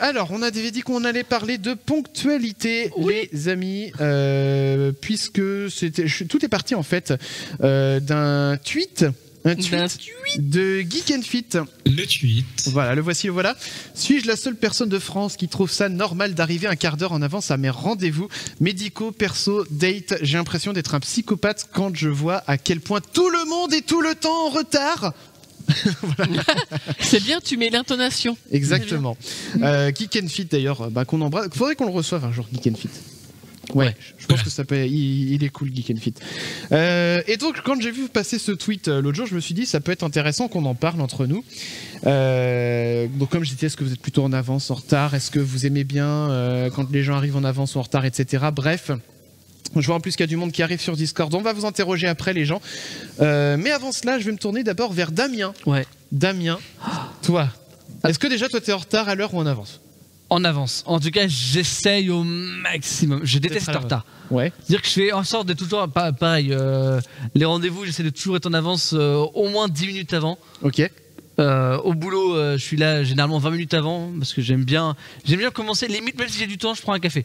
Alors, on avait dit qu'on allait parler de ponctualité, les amis, puisque tout est parti en fait d'un tweet. Un tweet de Geek and Fit. Le tweet. Voilà, le voici, le voilà. Suis-je la seule personne de France qui trouve ça normal d'arriver un quart d'heure en avance à mes rendez-vous médicaux, perso, date? J'ai l'impression d'être un psychopathe quand je vois à quel point tout le monde est tout le temps en retard. Voilà. C'est bien, tu mets l'intonation. Exactement. Geek and Fit d'ailleurs, qu'on embrasse. Faudrait qu'on le reçoive un jour, Geek and Fit. Ouais, je pense que ça peut. Il est cool, Geek and Fit. Et donc, quand j'ai vu passer ce tweet l'autre jour, je me suis dit, ça peut être intéressant qu'on en parle entre nous. Donc, comme je disais, est-ce que vous êtes plutôt en avance, en retard? Est-ce que vous aimez bien quand les gens arrivent en avance ou en retard, etc. Bref. Je vois en plus qu'il y a du monde qui arrive sur Discord. On va vous interroger après, les gens. Mais avant cela, je vais me tourner d'abord vers Damien. Ouais. Damien, toi, est-ce que déjà, toi, t'es en retard à l'heure ou en avance? En avance. En tout cas, j'essaye au maximum. Je déteste le retard. Ouais. C'est-à-dire que je fais en sorte de tout le temps, pareil, les rendez-vous, j'essaie de toujours être en avance au moins 10 minutes avant. Ok. Au boulot, je suis là généralement 20 minutes avant parce que j'aime bien commencer. Limite, même si j'ai du temps, je prends un café.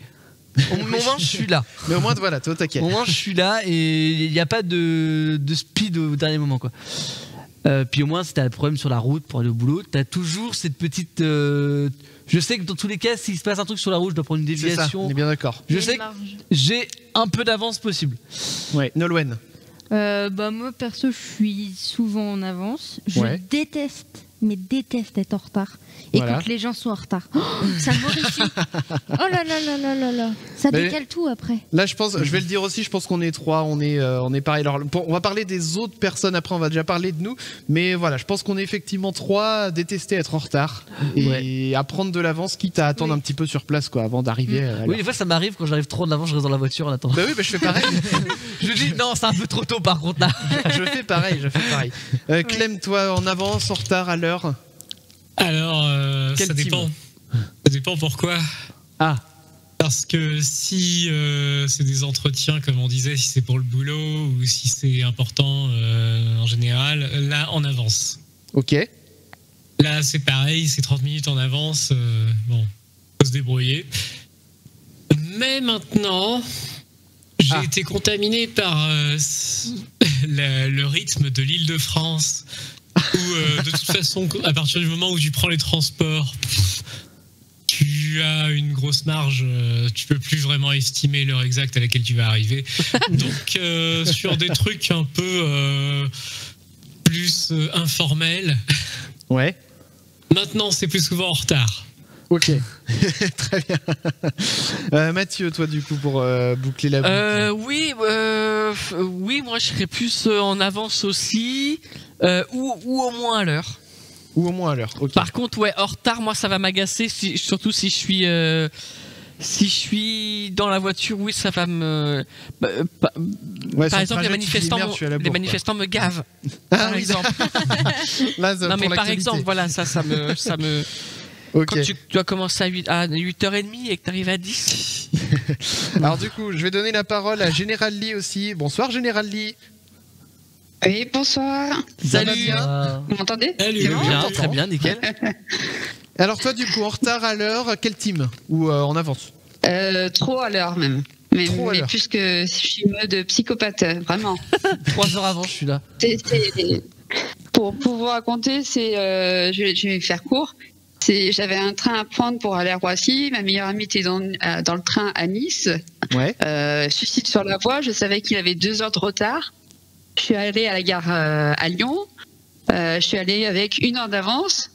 Au moins, je suis là. Mais au moins, voilà, toi, t'inquiète. Au moins, je suis là et il n'y a pas de speed au dernier moment, quoi. Puis au moins, si t'as un problème sur la route pour aller au boulot, t'as toujours cette petite. Je sais que dans tous les cas, s'il se passe un truc sur la route, je dois prendre une déviation. C'est ça, on est bien d'accord. Je sais que j'ai un peu d'avance possible. Ouais, Nolwenn. Moi, perso, je suis souvent en avance. Je déteste être en retard. Et quand les gens sont en retard, ça m'horrifie. Oh là là là là là là. Ça décale tout après. Là, je vais le dire aussi, je pense qu'on est trois, on est pareil. Alors, on va parler des autres personnes après, on va déjà parler de nous. Mais voilà, je pense qu'on est effectivement trois à détester être en retard et à prendre de l'avance, quitte à attendre un petit peu sur place, quoi, avant d'arriver. Oui, des fois, ça m'arrive quand j'arrive trop en avance, je reste dans la voiture en attendant. Bah oui, je fais pareil. Je dis non, c'est un peu trop tôt par contre là. Je fais pareil. Clem, toi, en avance, en retard, à l'heure? Alors, ça dépend. Ça dépend pourquoi. Ah. Parce que si c'est des entretiens, comme on disait, si c'est pour le boulot ou si c'est important en général, là, en avance. Ok. Là, c'est pareil, c'est 30 minutes en avance. Bon, faut se débrouiller. Mais maintenant, j'ai été contaminé par le rythme de l'Île-de-France. Où de toute façon, à partir du moment où tu prends les transports, tu as une grosse marge, tu peux plus vraiment estimer l'heure exacte à laquelle tu vas arriver. Donc sur des trucs un peu plus informels, maintenant c'est plus souvent en retard. Ok, très bien. Mathieu, toi du coup pour boucler la boucle. Oui, moi je serais plus en avance aussi, ou au moins à l'heure. Ou au moins à l'heure. Okay. Par contre, en retard, moi ça va m'agacer, surtout si je suis dans la voiture, oui, ça va me. Par exemple, les manifestants me gavent. Par exemple. Là, non, mais par exemple, voilà, ça me. Okay. Quand tu dois commencer à 8h30 et que tu arrives à 10. Alors du coup, je vais donner la parole à Général Lee aussi. Bonsoir Général Lee. Oui, bonsoir. Salut. Vous m'entendez? Salut. Bien, très bien, nickel. Alors toi du coup, en retard à l'heure, quel team? Ou en avance? Trop à l'heure même. Mais plus que je suis mode psychopathe, vraiment. 3 heures avant, je suis là. Pour vous raconter, je vais faire court. J'avais un train à prendre pour aller à Roissy. Ma meilleure amie était dans le train à Nice. Suicide sur la voie. Je savais qu'il avait 2 heures de retard. Je suis allée à la gare à Lyon. Je suis allée avec 1 heure d'avance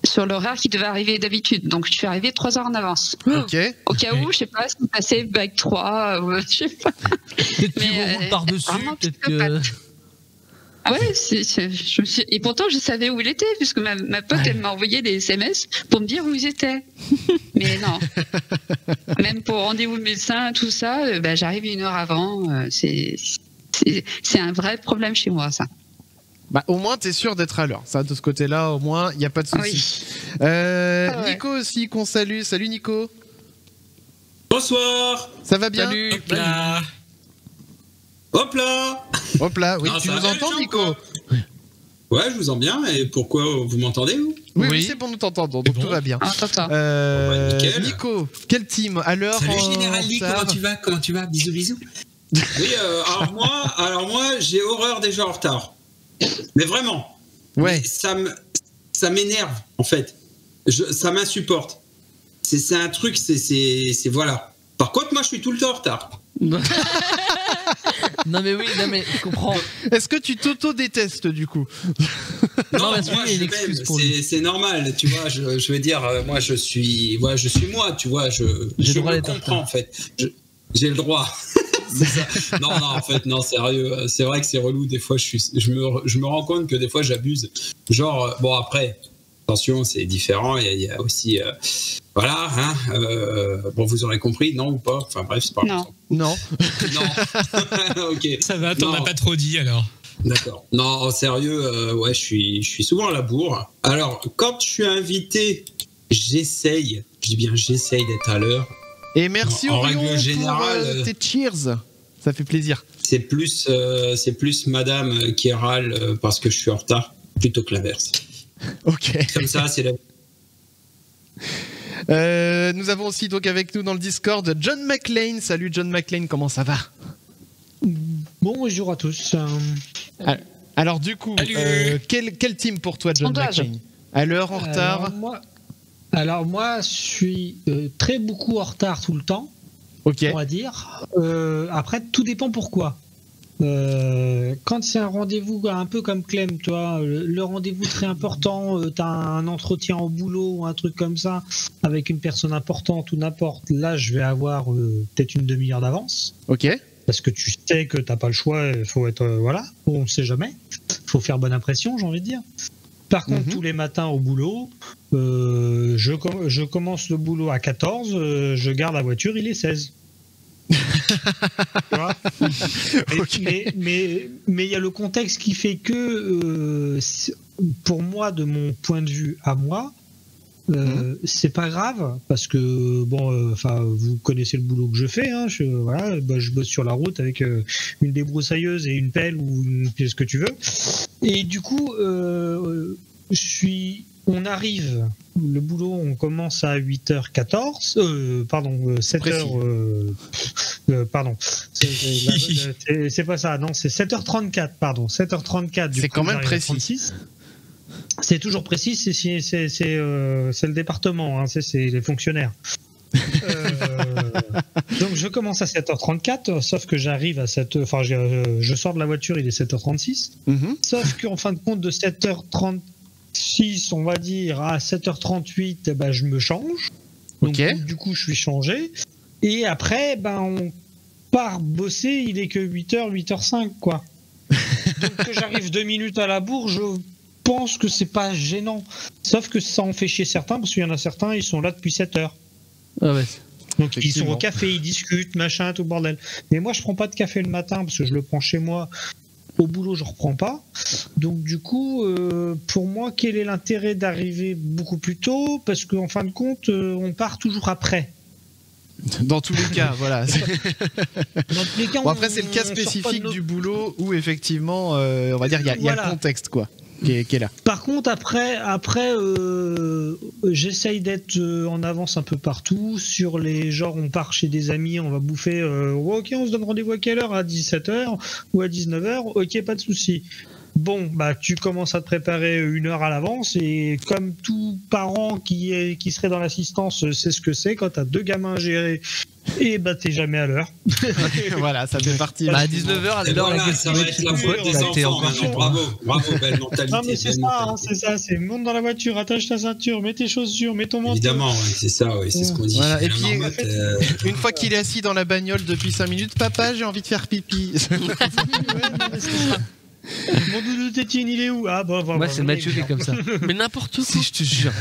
sur l'horaire qui devait arriver d'habitude. Donc, je suis arrivée 3 heures en avance. Ok. Au cas où, je sais pas, si on passait bac 3, je sais pas. Peut-être qu'ils roulent par-dessus, peut-être que... Ah ouais, et pourtant je savais où il était, puisque ma pote elle m'a envoyé des SMS pour me dire où ils étaient. Mais non. Même pour rendez-vous de médecin, tout ça, j'arrive 1 heure avant. C'est un vrai problème chez moi, ça. Bah, au moins, t'es sûr d'être à l'heure. Ça, de ce côté-là, au moins, il n'y a pas de souci. Oui. Nico aussi, qu'on salue. Salut Nico. Bonsoir. Ça va bien? Salut. Hop là. Hop là, oui, tu nous entends Nico? Ouais, je vous entends bien. Et pourquoi vous m'entendez, vous? Oui, c'est bon, nous t'entendons, donc tout va bien. Nico, quelle team à l'heure? Salut Générali, comment tu vas? Bisous. Oui, alors moi, j'ai horreur des gens en retard. Mais vraiment. Ouais. Mais ça m'énerve, en fait. Ça m'insupporte. C'est un truc, c'est voilà. Par contre, moi, je suis tout le temps en retard. Non mais je comprends. Est-ce que tu t'auto-détestes du coup? Non, moi c'est normal, tu vois. Je veux dire, moi je suis moi, tu vois. Je me comprends en fait. J'ai le droit. C'est ça. Non, en fait, non, sérieux. C'est vrai que c'est relou. Des fois, je me rends compte que des fois j'abuse. Genre, bon après. Attention, c'est différent. Il y a aussi, voilà. Hein, bon, vous aurez compris, non ou pas? Enfin bref, c'est pas grave. Non. Ok. Ça va, t'en as pas trop dit alors. D'accord. Non, en sérieux, ouais, je suis souvent à la bourre. Alors, quand je suis invité, j'essaye. Je dis bien, j'essaye d'être à l'heure. Et merci en Orion règle générale, pour tes cheers. Ça fait plaisir. C'est plus Madame qui râle parce que je suis en retard plutôt que l'inverse. Ok. Comme ça, c'est la... nous avons aussi donc avec nous dans le Discord John McLean. Salut John McLean, comment ça va? Bonjour à tous. Alors du coup, quel team pour toi John McLean? À l'heure, en retard? Alors moi, je suis très beaucoup en retard tout le temps, on va dire. Après, tout dépend pourquoi. Quand c'est un rendez-vous un peu comme Clem, toi, le rendez-vous très important, t'as un entretien au boulot ou un truc comme ça avec une personne importante ou n'importe, là je vais avoir peut-être une demi-heure d'avance. Ok. Parce que tu sais que t'as pas le choix, il faut être voilà, on ne sait jamais, faut faire bonne impression, j'ai envie de dire. Par contre, tous les matins au boulot, je commence le boulot à 14, je garde la voiture, il est 16. Mais il y a le contexte qui fait que pour moi, de mon point de vue à moi, c'est pas grave parce que bon, vous connaissez le boulot que je fais, hein, je bosse sur la route avec une débroussailleuse et une pelle ou ce que tu veux, et du coup on arrive, le boulot, on commence à 8h14, 7h, pardon, c'est pas ça, non, c'est 7h34, pardon, 7h34, c'est quand même précis. C'est toujours précis, c'est le département, hein, c'est les fonctionnaires. Donc je commence à 7h34, sauf que j'arrive à je sors de la voiture, il est 7h36, sauf qu'en fin de compte, de 7h36, on va dire, à 7h38, je me change. Donc du coup, je suis changé. Et après, on part bosser, il est que 8h, 8h05, quoi. Donc que j'arrive 2 minutes à la bourre, je pense que c'est pas gênant. Sauf que ça en fait chier certains, parce qu'il y en a certains, ils sont là depuis 7h. Ah ouais. Donc ils sont au café, ils discutent, machin, tout le bordel. Mais moi, je prends pas de café le matin, parce que je le prends chez moi. Au boulot, je reprends pas. Donc du coup, pour moi, quel est l'intérêt d'arriver beaucoup plus tôt? Parce qu'en fin de compte, on part toujours après. Dans tous les cas, voilà. Dans tous les cas, après, c'est le cas spécifique du boulot où effectivement, on va dire, il y a le contexte, quoi. Qui est là. Par contre, après j'essaye d'être en avance un peu partout sur les genres, on part chez des amis, on va bouffer, ok, on se donne rendez-vous à quelle heure? À 17h ou à 19h? Ok, pas de souci. Bon, tu commences à te préparer 1 heure à l'avance, et comme tout parent qui serait dans l'assistance sait ce que c'est, quand t'as 2 gamins à gérer, et t'es jamais à l'heure. Voilà, ça fait partie. À 19h, à l'heure à laquelle ça va être la faute des enfants. Bravo, belle mentalité. Non mais c'est ça, c'est monte dans la voiture, attache ta ceinture, mets tes chaussures, mets ton manteau. Évidemment, c'est ça, c'est ce qu'on dit. Voilà. Et puis, une fois qu'il est assis dans la bagnole depuis 5 minutes, papa, j'ai envie de faire pipi. Mon doudou Tétine, il est où? Moi, c'est Mathieu qui est comme ça. Mais n'importe où. Si, je te jure.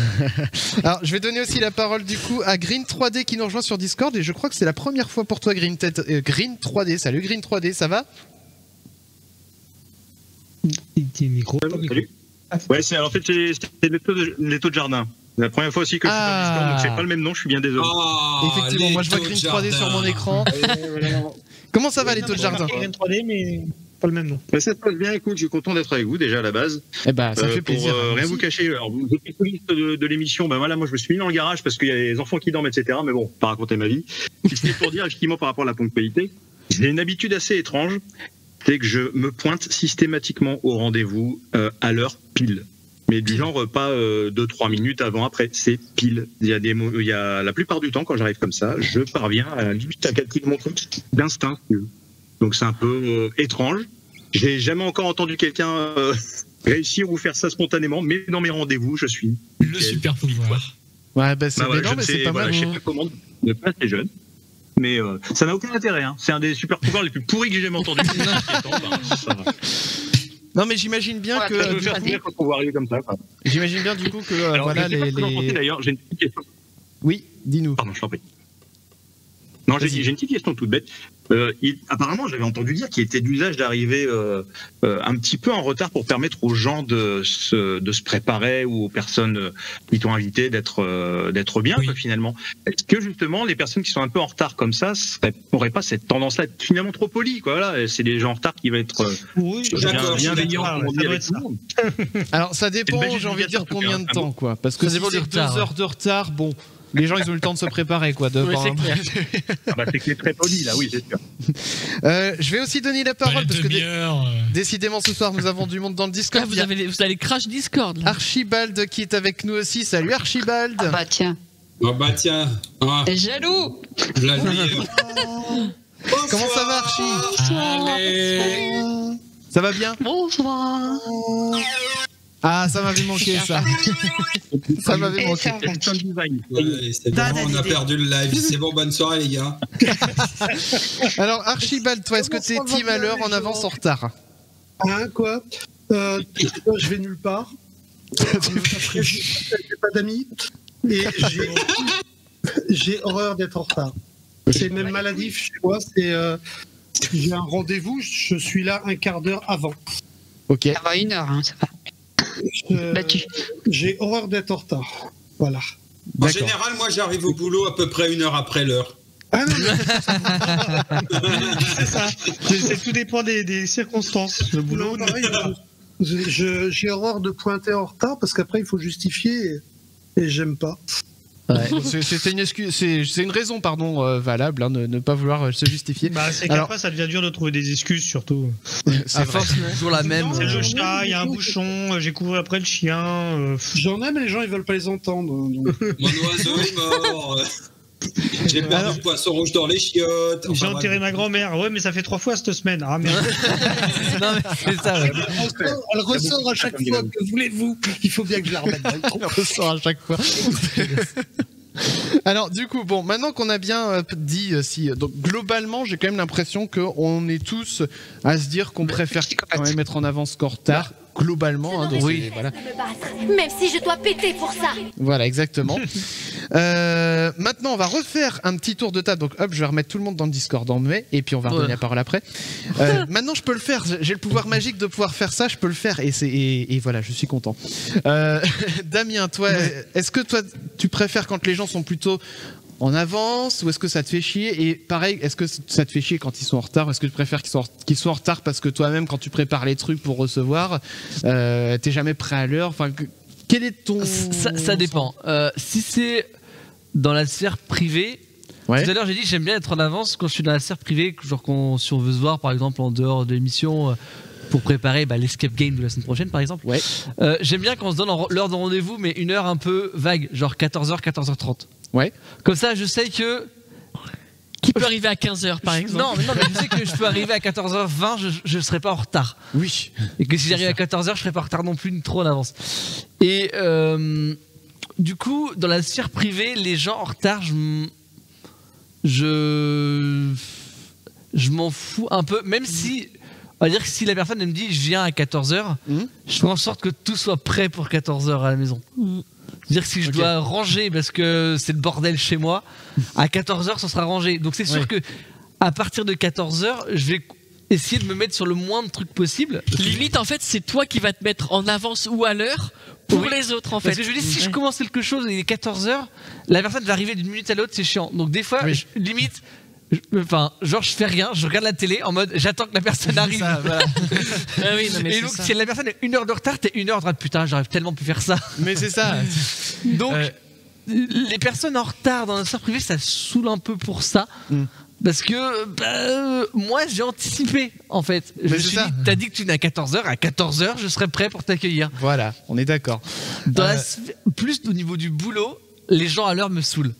Alors, je vais donner aussi la parole du coup à Green 3D qui nous rejoint sur Discord, et je crois que c'est la première fois pour toi, Green 3D. Salut Green 3D, ça va? Micro. Salut. Ouais, en fait, c'est l'étau de jardin. C'est la première fois aussi que je suis sur Discord, donc c'est pas le même nom, je suis bien désolé. Effectivement, moi je vois Green 3D sur mon écran. Comment ça va, l'étau de jardin? Green 3D, mais... pas le même nom. Mais ça se passe bien, écoute, je suis content d'être avec vous déjà à la base. Eh ben, ça fait plaisir. Pour rien vous cacher, alors vous êtes coulisses de l'émission, ben voilà, moi je me suis mis dans le garage parce qu'il y a les enfants qui dorment, etc. Mais bon, pas raconter ma vie. C'est pour dire effectivement par rapport à la ponctualité, j'ai une habitude assez étrange, c'est que je me pointe systématiquement au rendez-vous à l'heure pile. Mais du genre pas 2-3 minutes avant, après, c'est pile. Il y a la plupart du temps, quand j'arrive comme ça, je parviens limite à calculer mon truc d'instinct. Donc c'est un peu étrange. J'ai jamais encore entendu quelqu'un réussir ou faire ça spontanément, mais dans mes rendez-vous, je suis le super pouvoir. Ouais, bah c'est mais c'est pas mal. Je sais pas comment ne pas être jeune. Mais ça n'a aucun intérêt. Hein. C'est un des super pouvoirs les plus pourris que j'ai jamais entendu. Non, mais j'imagine bien que. Je veux faire plaisir quand on va arriver comme ça. J'imagine bien du coup que alors, voilà les. D'ailleurs, j'ai une petite question. Oui, dis-nous. Pardon, je t'en prie. Non, j'ai une petite question toute bête. Apparemment, j'avais entendu dire qu'il était d'usage d'arriver un petit peu en retard pour permettre aux gens de se préparer ou aux personnes qui t'ont invité d'être bien, quoi, finalement. Est-ce que justement, les personnes qui sont un peu en retard comme ça n'auraient pas cette tendance-là d'être finalement trop polies, quoi, voilà, c'est des gens en retard qui vont être bienveillants. Alors, ça dépend, j'ai envie de dire combien de temps, quoi. Parce que si c'est 2 heures de retard, bon. Les gens, ils ont eu le temps de se préparer, quoi. Oui, c'est clair. C'est que c'est très poli, là, oui, c'est sûr. Je vais aussi donner la parole, parce que décidément, ce soir, nous avons du monde dans le Discord. Vous allez crash Discord, là. Archibald qui est avec nous aussi. Salut, Archibald. Ah bah tiens. Ah. T'es jaloux. Comment ça va, Archie? Allez. Ça va bien? Bonsoir. Ah, ça m'avait manqué, ça. Ça m'avait manqué. Ouais, c'est bon, on a perdu le live. C'est bon, bonne soirée, les gars. Alors, Archibald, toi, est-ce que t'es team à l'heure, en avance, en retard? Hein, quoi? Je vais nulle part. J'ai pas d'amis. Et j'ai horreur d'être en retard. C'est même maladif chez moi. J'ai un rendez-vous, je suis là un quart d'heure avant. Ok. Ça va 1 heure, hein, ça va. J'ai horreur d'être en retard. Voilà. En général, moi, j'arrive au boulot à peu près 1 heure après l'heure. Ah non, c'est ça. Tout dépend des circonstances. Le boulot. Non, pareil, j'ai horreur de pointer en retard parce qu'après il faut justifier et j'aime pas. Ouais. C'est une excuse, c'est une raison, pardon, valable, hein, ne pas vouloir se justifier. Bah, c'est qu'après, ça devient dur de trouver des excuses, surtout. C'est toujours la même. C'est le chat, il y a un bouchon, j'ai couru après le chien. J'en ai, mais les gens ils veulent pas les entendre. Donc. Mon oiseau est mort. J'ai perdu le poisson rouge dans les chiottes. J'ai enterré ma grand-mère. Ouais, mais ça fait 3 fois cette semaine. Ah merde. Non, mais c'est ça. Ouais. Elle ressort à chaque fois. Que voulez-vous? Il faut bien que je la remette dans le trou. Elle ressort à chaque fois. Alors du coup, bon, maintenant qu'on a bien dit donc globalement, j'ai quand même l'impression qu'on est tous à se dire qu'on préfère quand même être en avance qu'en retard. Globalement, hein, donc oui. Voilà. Même si je dois péter pour ça. Voilà, exactement. Maintenant, on va refaire un petit tour de table. Donc, hop, je vais remettre tout le monde dans le Discord en mai, et puis on va redonner la parole après. Maintenant, je peux le faire. J'ai le pouvoir magique de pouvoir faire ça. Je peux le faire, et voilà, je suis content. Damien, toi, est-ce que toi, tu préfères quand les gens sont plutôt en avance, ou est-ce que ça te fait chier? Et pareil, est-ce que ça te fait chier quand ils sont en retard, ou est-ce que tu préfères qu'ils soient en retard parce que toi-même, quand tu prépares les trucs pour recevoir, t'es jamais prêt à l'heure? Enfin, quel est ton... Ça dépend. Si c'est dans la sphère privée, tout à l'heure j'ai dit j'aime bien être en avance quand je suis dans la sphère privée, genre si on veut se voir par exemple en dehors de l'émission pour préparer l'escape game de la semaine prochaine par exemple. J'aime bien quand on se donne l'heure de rendez-vous, mais une heure un peu vague, genre 14h, 14h30. Ouais. Comme ça, je sais que. Qui peut arriver à 15h par exemple. Non, mais je sais que je peux arriver à 14h20, je ne serai pas en retard. Oui. Et que si j'arrive à 14h, je ne serai pas en retard non plus trop en avance. Et du coup, dans la sphère privée, les gens en retard, je m'en fous un peu, même si. On va dire que si la personne me dit je viens à 14h, je fais en sorte que tout soit prêt pour 14h à la maison. C'est-à-dire que si je dois ranger parce que c'est le bordel chez moi, à 14h, ça sera rangé. Donc c'est sûr que à partir de 14h, je vais essayer de me mettre sur le moins de trucs possible. Limite, en fait, c'est toi qui vas te mettre en avance ou à l'heure pour les autres, en fait. Parce que je dis, si je commence quelque chose et il est 14h, la personne va arriver d'une minute à l'autre, c'est chiant. Donc des fois, limite, Enfin, genre je fais rien, je regarde la télé en mode j'attends que la personne arrive. Ça, voilà. Ah oui, non, mais et donc si la personne est 1 heure de retard, t'es 1 heure de retard. Putain, j'aurais tellement pu faire ça. Mais c'est ça. Donc les personnes en retard dans un sphère privé, ça saoule un peu pour ça. Parce que moi j'ai anticipé en fait. Je me suis dit, t'as dit que tu venais à 14h, à 14h je serai prêt pour t'accueillir. Voilà, on est d'accord. Plus au niveau du boulot, les gens à l'heure me saoulent.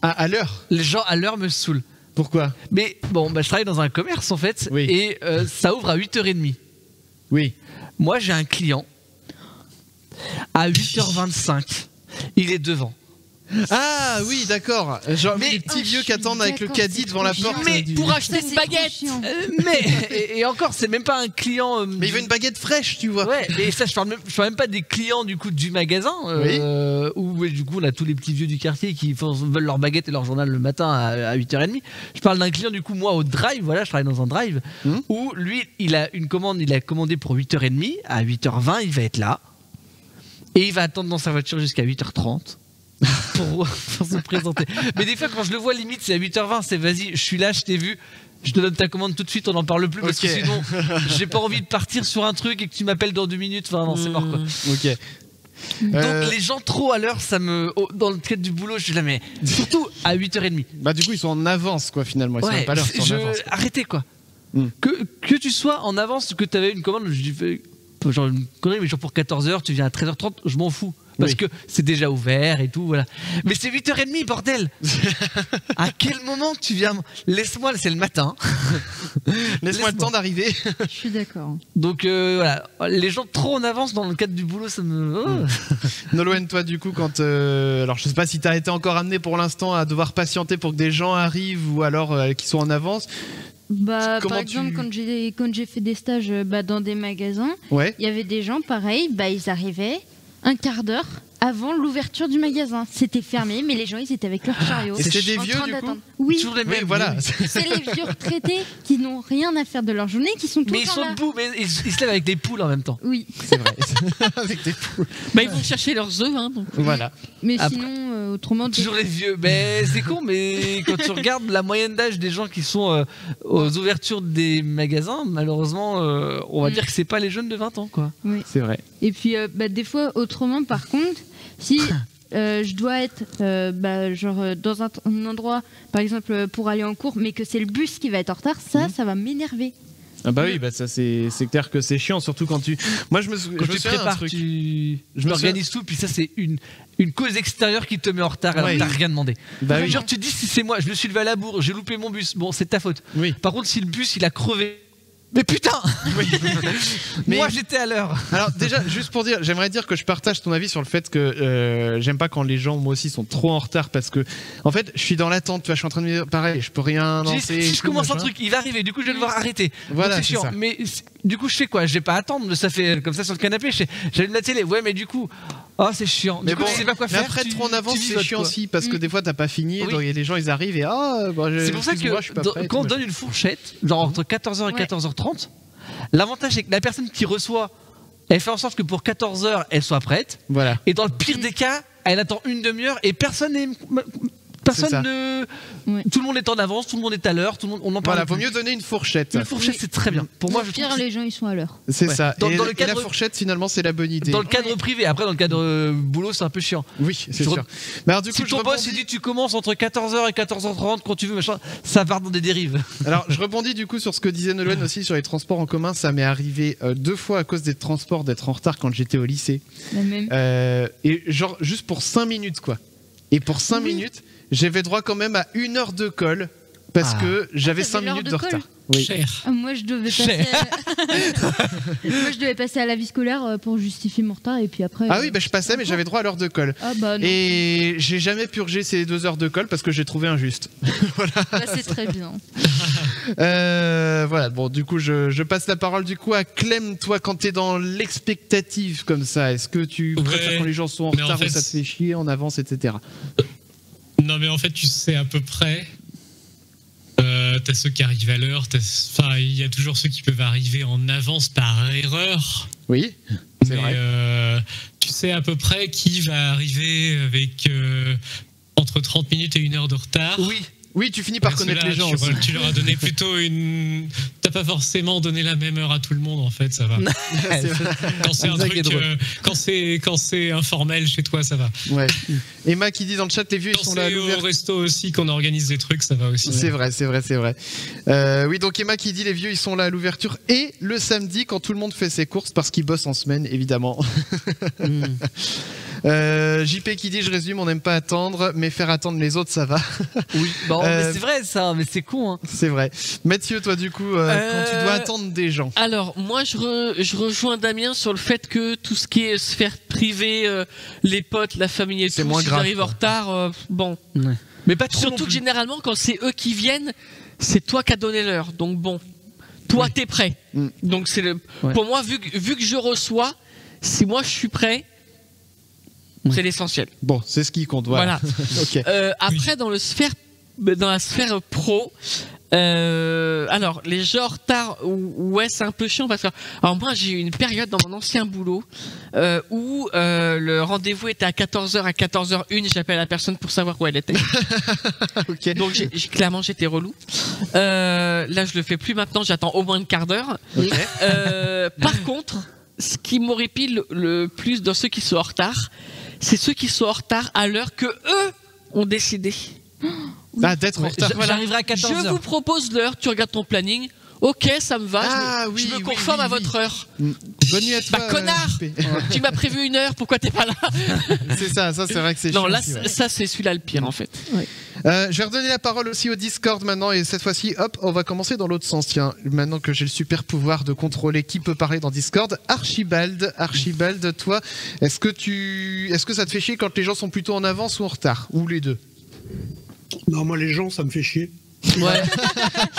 Ah, à l'heure? Les gens à l'heure me saoulent. Pourquoi? Mais bon, je travaille dans un commerce en fait, et ça ouvre à 8h30. Oui. Moi j'ai un client à 8h25, il est devant. Ah oui, d'accord. Genre les petits vieux qui attendent avec le caddie devant la porte. Mais pour acheter une baguette. Et encore, c'est même pas un client. Mais il veut une baguette fraîche, tu vois. Ouais. Et ça, je parle même pas des clients du coup du magasin, où du coup on a tous les petits vieux du quartier qui veulent leur baguette et leur journal le matin à 8h30. Je parle d'un client du coup moi au drive. Voilà, je travaille dans un drive où lui il a une commande, il a commandé pour 8h30. À 8h20, il va être là et il va attendre dans sa voiture jusqu'à 8h30. pour se présenter. Mais des fois quand je le vois limite c'est à 8h20, c'est vas-y, je suis là, je t'ai vu, je te donne ta commande tout de suite, on n'en parle plus parce que sinon j'ai pas envie de partir sur un truc et que tu m'appelles dans 2 minutes, enfin non, c'est mort quoi. Ok. Donc les gens trop à l'heure, ça me dans le cadre du boulot, je suis là mais surtout à 8h30. Bah du coup ils sont en avance quoi finalement, ils sont pas à l'heure, ils sont en avance. Arrêtez quoi. Que tu sois en avance, que tu avais une commande, je dis genre une connerie mais genre pour 14h, tu viens à 13h30, je m'en fous. Parce que c'est déjà ouvert et tout, voilà. Mais c'est 8h30, bordel. À quel moment tu viens? Laisse-moi, c'est le matin. Laisse-moi le temps d'arriver. Je suis d'accord. Donc voilà, les gens trop en avance dans le cadre du boulot, ça me... Nolwenn, toi du coup, quand... alors je sais pas si t'as été encore amené pour l'instant à devoir patienter pour que des gens arrivent ou alors qu'ils soient en avance. Par exemple, quand j'ai fait des stages dans des magasins, il y avait des gens, pareil, ils arrivaient un quart d'heure avant l'ouverture du magasin. C'était fermé, mais les gens, ils étaient avec leur chariot. Et c'était des vieux, du coup? Oui. Toujours les mêmes, voilà. C'est les vieux retraités qui n'ont rien à faire de leur journée, qui sont tout le temps là. Mais ils sont debout, mais ils se lèvent avec des poules en même temps. Oui. C'est vrai. Avec des poules. Ils vont chercher leurs œufs, donc. Voilà. Mais sinon, autrement... Toujours les vieux. Mais c'est con, mais quand tu regardes la moyenne d'âge des gens qui sont aux ouvertures des magasins, malheureusement, on va dire que c'est pas les jeunes de 20 ans, quoi. Oui. C'est vrai. Et puis, des fois, autrement, par contre, si je dois être dans un endroit, par exemple, pour aller en cours, mais que c'est le bus qui va être en retard, ça va m'énerver. Ah bah oui, ça c'est clair que c'est chiant, surtout quand tu... Moi je tu prépares, je m'organise tout, puis ça c'est une cause extérieure qui te met en retard alors que t'as rien demandé. Bah genre tu te dis si c'est moi, je me suis levé à la bourre, j'ai loupé mon bus, bon c'est ta faute. Oui. Par contre si le bus il a crevé, mais putain moi j'étais à l'heure. Alors déjà, juste pour dire, j'aimerais dire que je partage ton avis sur le fait que j'aime pas quand les gens, moi aussi, sont trop en retard parce que, en fait, je suis dans l'attente, tu vois, je suis en train de me dire, pareil, je peux rien lancer. Si je commence un truc, il va arriver, du coup je vais devoir arrêter. Voilà, c'est chiant. ça. Mais du coup je fais quoi? Je vais pas attendre, ça fait comme ça sur le canapé, j'allume la télé, ouais mais du coup... Oh c'est chiant. Mais du coup, tu sais pas quoi faire. Après trop en avance c'est chiant aussi parce que des fois t'as pas fini, donc les gens ils arrivent et c'est pour ça que quand on donne une fourchette, genre entre 14h et 14h30, l'avantage c'est que la personne qui reçoit, elle fait en sorte que pour 14h elle soit prête. Voilà. Et dans le pire des cas, elle attend une demi-heure et personne ne... Tout le monde est en avance, tout le monde est à l'heure, on en parle. Voilà, vaut mieux donner une fourchette. Une fourchette, c'est très bien. Pour moi, je trouve les gens ils sont à l'heure. C'est ça. Dans le cadre... la fourchette, finalement, c'est la bonne idée. Dans le cadre privé, après dans le cadre boulot, c'est un peu chiant. Oui, c'est sûr. Mais alors, du coup, si ton boss il dit tu commences entre 14h et 14h30 quand tu veux, machin, ça part dans des dérives. Alors, je rebondis du coup sur ce que disait Nolwenn aussi sur les transports en commun. Ça m'est arrivé 2 fois à cause des transports d'être en retard quand j'étais au lycée. La même. Et genre juste pour 5 minutes quoi. Et pour 5 minutes, j'avais droit quand même à 1 heure de colle parce que j'avais 5 minutes de retard. Oui. Cher. Moi, je devais passer à la vie scolaire pour justifier mon retard et puis après. Ah oui, je passais, mais j'avais droit à l'heure de colle. Ah bah non. Et j'ai jamais purgé ces 2 heures de colle parce que j'ai trouvé injuste. Voilà. Bah, c'est très bien. Voilà. Bon, du coup, je passe la parole du coup à Clem. Toi, quand t'es dans l'expectative comme ça, est-ce que tu préfères quand les gens sont en retard ou ça te fait chier, en avance, etc. Non, mais en fait, tu sais à peu près. T'as ceux qui arrivent à l'heure, il y a toujours ceux qui peuvent arriver en avance par erreur. Oui, c'est vrai. Tu sais à peu près qui va arriver avec entre 30 minutes et 1 heure de retard. Oui. Oui, tu finis par connaître les gens. Tu leur as donné plutôt une. T'as pas forcément donné la même heure à tout le monde, en fait, ça va. Quand c'est un truc, quand c'est informel chez toi, ça va. Ouais. Emma qui dit dans le chat, les vieux ils sont là à l'ouverture. Au resto aussi qu'on organise des trucs, ça va aussi. C'est vrai. Oui, donc Emma qui dit les vieux ils sont là à l'ouverture et le samedi quand tout le monde fait ses courses parce qu'ils bossent en semaine, évidemment. JP qui dit je résume, on n'aime pas attendre, mais faire attendre les autres ça va. Oui, bon, mais c'est vrai ça, mais c'est con. Hein. C'est vrai. Mathieu, toi du coup, quand tu dois attendre des gens. Alors moi je rejoins Damien sur le fait que tout ce qui est sphère privée, les potes, la famille et tout, moins si grave, j'arrive en retard, bon. Ouais. Mais pas trop. Surtout que généralement quand c'est eux qui viennent, c'est toi qui as donné l'heure, donc bon. Toi t'es prêt. Donc c'est le. Ouais. Pour moi vu que je reçois, si moi je suis prêt. C'est l'essentiel. Bon, c'est ce qui compte. Voilà. Okay. Après, dans la sphère pro, alors les gens en retard, ouais, c'est un peu chiant parce que, alors moi, j'ai eu une période dans mon ancien boulot où le rendez-vous était à 14h, à 14h01, j'appelle la personne pour savoir où elle était. Okay. Donc clairement, j'étais relou. Là, je le fais plus maintenant. J'attends au moins une quart d'heure. Okay. Par contre, ce qui m'horripile le plus dans ceux qui sont en retard, c'est ceux qui sont en retard à l'heure que eux ont décidé. Ah, d'être en retard. J'arriverai à 14h. Je vous propose l'heure, tu regardes ton planning. Ok, ça me va, je me conforme à votre heure. Bonne nuit à toi. Bah connard, tu m'as prévu une heure, pourquoi t'es pas là? C'est ça c'est vrai que c'est chiant. Non, là, aussi, ça c'est celui-là le pire en fait. Ouais. Je vais redonner la parole aussi au Discord maintenant et cette fois-ci, hop, on va commencer dans l'autre sens. Tiens, maintenant que j'ai le super pouvoir de contrôler qui peut parler dans Discord, Archibald, toi, est-ce que ça te fait chier quand les gens sont plutôt en avance ou en retard, ou les deux? Non, moi les gens, ça me fait chier. Ouais.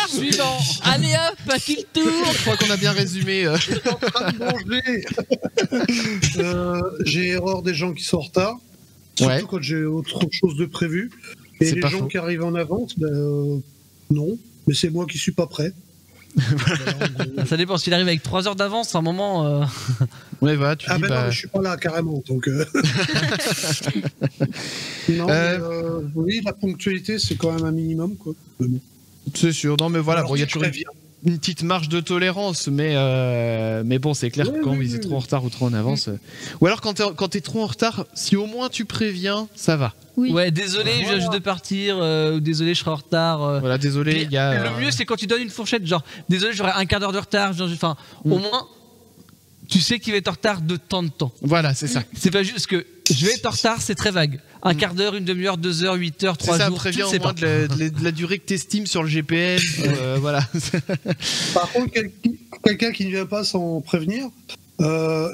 Suivant. Allez hop, à qui le tour? Je crois qu'on a bien résumé. Je suis en train de manger. J'ai erreur des gens qui sont en retard. Surtout quand j'ai autre chose de prévu. Et les gens qui arrivent en avance, non. Mais c'est moi qui suis pas prêt. Ça dépend. S'il arrive avec 3 heures d'avance, à un moment. Ouais, bah, tu dis non, je suis pas là carrément. Donc. Non, oui, la ponctualité, c'est quand même un minimum, quoi. Bon. C'est sûr. Non, mais voilà, il y a toujours une petite marge de tolérance, mais bon, c'est clair que quand ils sont trop en retard ou trop en avance. Ou alors quand t'es trop en retard, si au moins tu préviens, ça va. Oui. Ouais, désolé, je viens juste de partir, ou désolé, je serai en retard. Voilà, désolé, il y a. Le mieux, c'est quand tu donnes une fourchette, genre, désolé, j'aurai un quart d'heure de retard, enfin, au moins, tu sais qu'il va être en retard de temps. Voilà, c'est ça. C'est pas juste que je vais être en retard, c'est très vague. Un quart d'heure, une demi-heure, 2 heures, 8 heures, 3 jours. Préviens au moins de la durée que t'estimes sur le GPS. Voilà. Par contre, quelqu'un qui ne vient pas sans prévenir, mais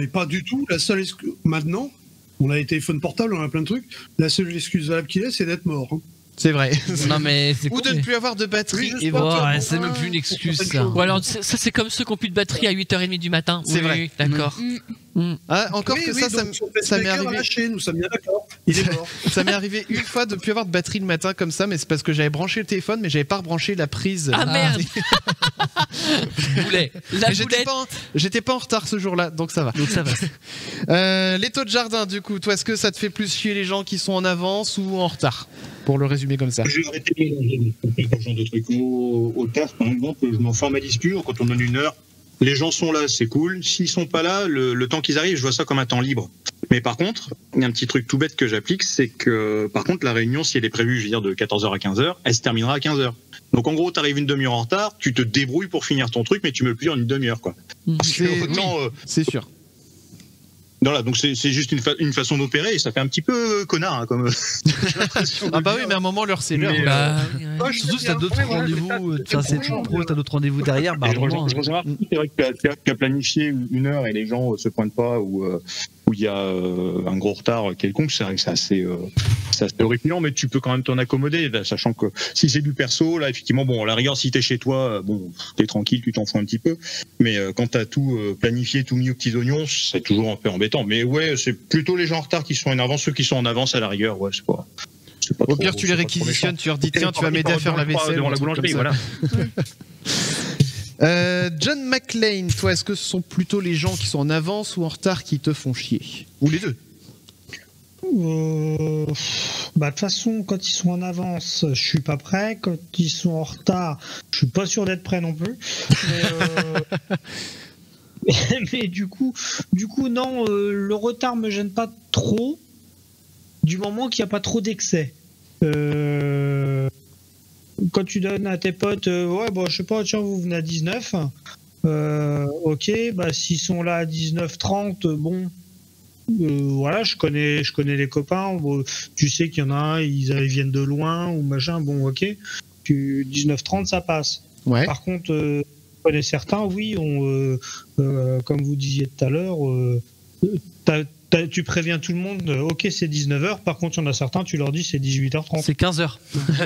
pas du tout. La seule maintenant, on a les téléphones portables, on a plein de trucs. La seule excuse valable qu'il a, c'est d'être mort. Hein. C'est vrai. Non, mais ou de ne plus avoir de batterie. Et c'est même plus une excuse, ça. Ou alors, ça, c'est comme ceux qui n'ont plus de batterie à 8h30 du matin. C'est vrai. D'accord. Ah, encore que ça m'est arrivé. Nous sommes bien d'accord. Il est mort. Ça m'est arrivé une fois de ne plus avoir de batterie le matin comme ça, mais c'est parce que j'avais branché le téléphone, mais j'avais pas rebranché la prise. Ah merde. J'étais pas en retard ce jour-là, donc ça va. Les taux de jardin, du coup, toi, est-ce que ça te fait plus chier les gens qui sont en avance ou en retard? Pour le résumer comme ça. Je vais arrêter ce genre de trucs. Au taf, par exemple, je m'en formalise plus. Quand on donne une heure, les gens sont là, c'est cool. S'ils sont pas là, le temps qu'ils arrivent, je vois ça comme un temps libre. Mais par contre, il y a un petit truc tout bête que j'applique, c'est que par contre, la réunion, si elle est prévue, je veux dire, de 14h à 15h, elle se terminera à 15h. Donc en gros, tu arrives une demi-heure en retard, tu te débrouilles pour finir ton truc, mais tu me le plies en une demi-heure, quoi. C'est sûr. Voilà, donc c'est juste une façon d'opérer et ça fait un petit peu connard, hein, comme. Ah bah oui, mais à un moment l'heure c'est l'heure. Surtout si t'as d'autres rendez-vous, c'est pro, t'as d'autres rendez-vous derrière. Je remarque, c'est vrai que tu as planifié une heure et les gens se pointent pas ou il y a un gros retard quelconque, c'est vrai que c'est assez horripilant, mais tu peux quand même t'en accommoder, là, sachant que si c'est du perso, là effectivement, bon, à la rigueur, si t'es chez toi, bon, t'es tranquille, tu t'en fous un petit peu, mais quand t'as tout planifié, tout mis aux petits oignons, c'est toujours un peu embêtant. Mais ouais, c'est plutôt les gens en retard qui sont en avance, ceux qui sont en avance à la rigueur, ouais, c'est pas au pire, tu les réquisitionnes, tu leur dis tiens, tu vas m'aider à faire la vaisselle devant la boulangerie, voilà. John McLean, toi, est-ce que ce sont plutôt les gens qui sont en avance ou en retard qui te font chier? Ou les deux? Bah, de toute façon, quand ils sont en avance, je suis pas prêt. Quand ils sont en retard, je suis pas sûr d'être prêt non plus. Mais du coup, non, le retard me gêne pas trop, du moment qu'il n'y a pas trop d'excès. Quand tu donnes à tes potes, je sais pas, tiens, vous venez à 19, ok, bah s'ils sont là à 19h30, bon. Voilà, je connais les copains. Bon, tu sais qu'il y en a un, ils viennent de loin ou machin. Bon, ok. 19h30, ça passe. Ouais. Par contre, je connais certains, oui, comme vous disiez tout à l'heure, tu préviens tout le monde, ok, c'est 19h. Par contre, il y en a certains, tu leur dis c'est 18h30. C'est 15h.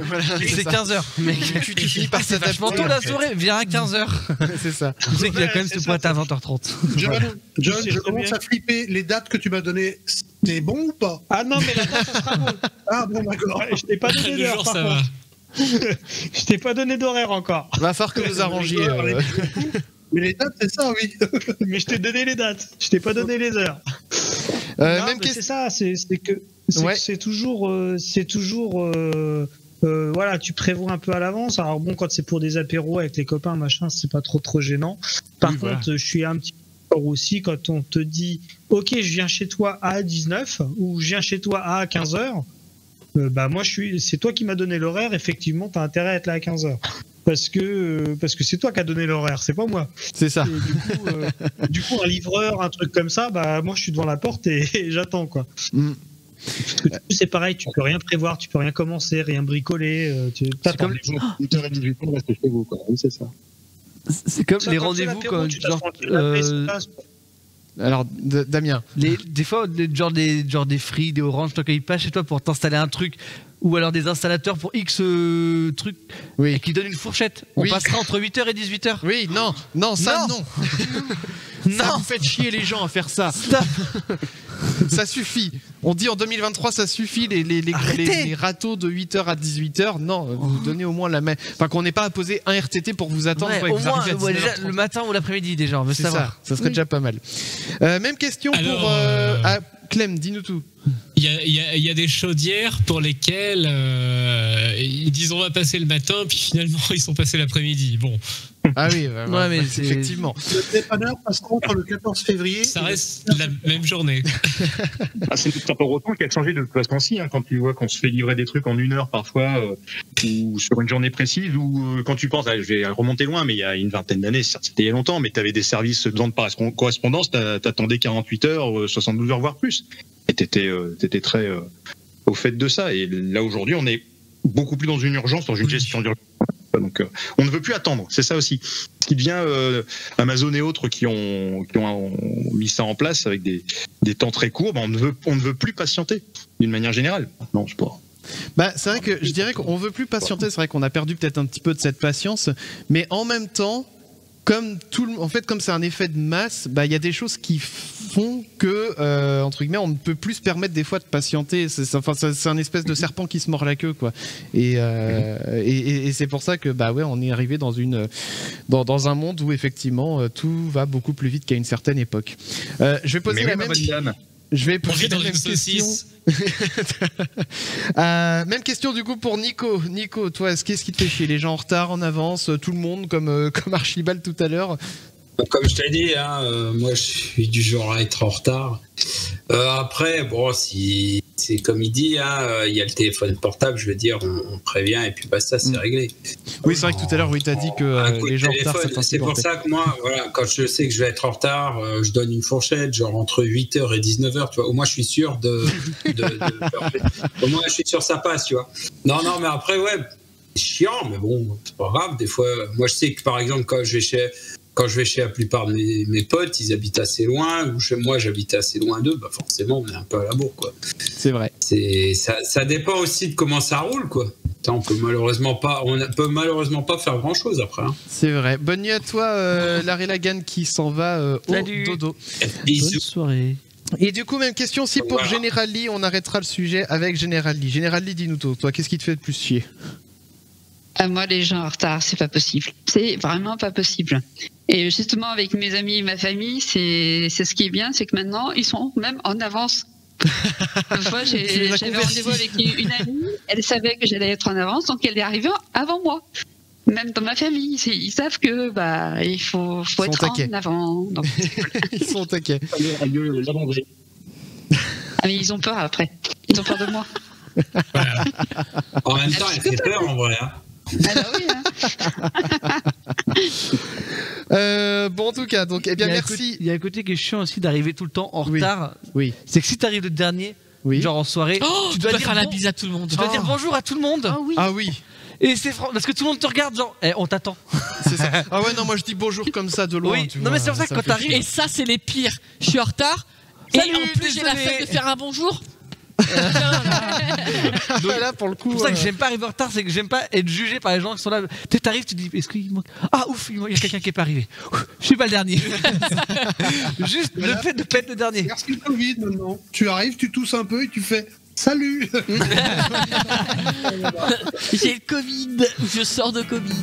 Voilà, c'est 15h. Mais tu finis par cette tôt la soirée, viens à 15h. C'est ça. Tu sais qu'il a quand même ce point à 20h30. John, je commence à flipper. Les dates que tu m'as données, c'était bon ou pas? Ah non, mais la date, ça sera bon. Ah bon, d'accord. Je t'ai pas donné d'heure, par contre. Je t'ai pas donné d'horaire encore. Va falloir que vous arrangiez. Mais les dates, c'est ça, oui. Mais je t'ai donné les dates. Je t'ai pas donné les heures. C'est ça. C'est toujours. Voilà, tu prévois un peu à l'avance. Alors bon, quand c'est pour des apéros avec les copains, machin, c'est pas trop gênant. Par contre, je suis un petit peu aussi quand on te dit, ok, je viens chez toi à 19 ou je viens chez toi à 15h. Bah moi, c'est toi qui m'as donné l'horaire. Effectivement, t'as intérêt à être là à 15h. Parce que c'est toi qui as donné l'horaire, c'est pas moi. C'est ça. Et du coup, un livreur, un truc comme ça, bah moi je suis devant la porte et j'attends quoi. Parce que c'est pareil, tu peux rien prévoir, tu peux rien commencer, rien bricoler. C'est comme les gens de 8h à 18h restent chez vous, quoi. Oui, c'est ça. C'est comme les rendez-vous quand alors, Damien. Des fois, genre des Free, des Orange, toi, quand ils passent chez toi pour t'installer un truc, ou alors des installateurs pour X trucs, et qui donnent une fourchette. On passera entre 8h et 18h. Oui, non. Non. Ça, vous faites chier les gens à faire ça. Ça suffit. On dit en 2023, ça suffit, les râteaux de 8h à 18h. Non, vous donnez au moins la main. Enfin, qu'on n'ait pas à poser un RTT pour vous attendre. Au moins, déjà, le matin ou l'après-midi, déjà, on veut savoir. Ça serait déjà pas mal. Même question pour Clem, dis-nous tout. Il y a des chaudières pour lesquelles ils disent on va passer le matin, puis finalement ils sont passés l'après-midi. Bon. Ah oui, mais effectivement. Le dépanneur passe contre le 14 février. Ça reste la même journée. C'est tout un peu autant qui a changé de toute façon-ci, quand tu vois qu'on se fait livrer des trucs en 1 heure parfois, ou sur une journée précise, ou quand tu penses, je vais remonter loin, mais il y a une vingtaine d'années, certes c'était il y a longtemps, mais tu avais des services de par correspondance, t'attendais 48 heures, 72 heures, voire plus. Et t'étais très au fait de ça. Et là aujourd'hui, on est beaucoup plus dans une urgence, dans une gestion d'urgence. Donc, on ne veut plus attendre. C'est ça aussi. Ce qui devient Amazon et autres qui ont mis ça en place avec des temps très courts. On ne veut plus patienter d'une manière générale. Non, je pense. C'est vrai que je dirais qu'on veut plus patienter. C'est vrai qu'on a perdu peut-être un petit peu de cette patience, mais en même temps. Comme c'est un effet de masse, il y a des choses qui font que, entre guillemets, on ne peut plus se permettre des fois de patienter. C'est un espèce de serpent qui se mord la queue, quoi. Et c'est pour ça que, on est arrivé dans un monde où effectivement tout va beaucoup plus vite qu'à une certaine époque. Je vais poser la même. Je vais poser la même question. Même question du coup pour Nico. Nico, toi, qu'est-ce qui te fait chier? Les gens en retard, en avance, tout le monde, comme Archibald tout à l'heure? Comme je t'ai dit, moi je suis du genre à être en retard. Après, bon, si c'est comme il dit, il y a le téléphone portable, je veux dire, on prévient et puis basta, c'est réglé. Oui, c'est vrai que tout à l'heure, t'as dit que les gens en retard, c'est pour ça que moi, voilà, quand je sais que je vais être en retard, je donne une fourchette, genre entre 8h et 19h, tu vois. Au moins, je suis sûr au moins, je suis sûr que ça passe, tu vois. Non, mais après, c'est chiant, mais bon, c'est pas grave. Des fois, moi, je sais que par exemple, quand je vais chez la plupart de mes potes, ils habitent assez loin, ou chez moi j'habite assez loin d'eux, forcément on est un peu à la bourre, quoi. C'est vrai. Ça dépend aussi de comment ça roule, quoi. On peut malheureusement pas faire grand chose après. C'est vrai. Bonne nuit à toi, Larry Lagan qui s'en va au dodo. Bonne soirée. Et du coup, même question aussi pour General Lee, on arrêtera le sujet avec General Lee. General Lee, dis-nous tout. Toi, qu'est-ce qui te fait le plus chier? Moi, les gens en retard, c'est pas possible. C'est vraiment pas possible. Et justement, avec mes amis et ma famille, c'est ce qui est bien, c'est que maintenant, ils sont même en avance Une fois, j'avais rendez-vous avec une amie, elle savait que j'allais être en avance, donc elle est arrivée avant moi. Même dans ma famille, ils savent que il faut être en avant. Donc... Ils sont taquets. Ah, mais ils ont peur après. Ils ont peur de moi. Voilà. En même temps, elle fait peur en vrai. Hein. Ah bah oui. Hein. Bon, en tout cas, donc, eh bien, merci. Il y a un côté qui est chiant aussi d'arriver tout le temps en retard. Oui. C'est que si t'arrives le dernier, genre en soirée, tu dois faire la bise à tout le monde. Tu dois dire bonjour à tout le monde. Ah oui. Et c'est parce que tout le monde te regarde, genre, on t'attend. C'est ça. Ah ouais, non, moi je dis bonjour comme ça de loin. Oui. Tu non, vois, mais c'est pour ça que quand t'arrives. Et ça, c'est les pires. Je suis en retard. Salut, et en plus, j'ai la flemme de faire un bonjour. Donc, là, pour le coup. C'est pour ça que j'aime pas arriver en retard, c'est que j'aime pas être jugé par les gens qui sont là. Peut-être t'arrives, tu dis, est-ce qu'il manque. Ah ouf, il y a quelqu'un qui est pas arrivé. Je suis pas le dernier. Juste le fait de pas être le dernier. Merci le Covid maintenant. Tu arrives, tu tousses un peu et tu fais. Salut. J'ai le Covid, je sors de Covid.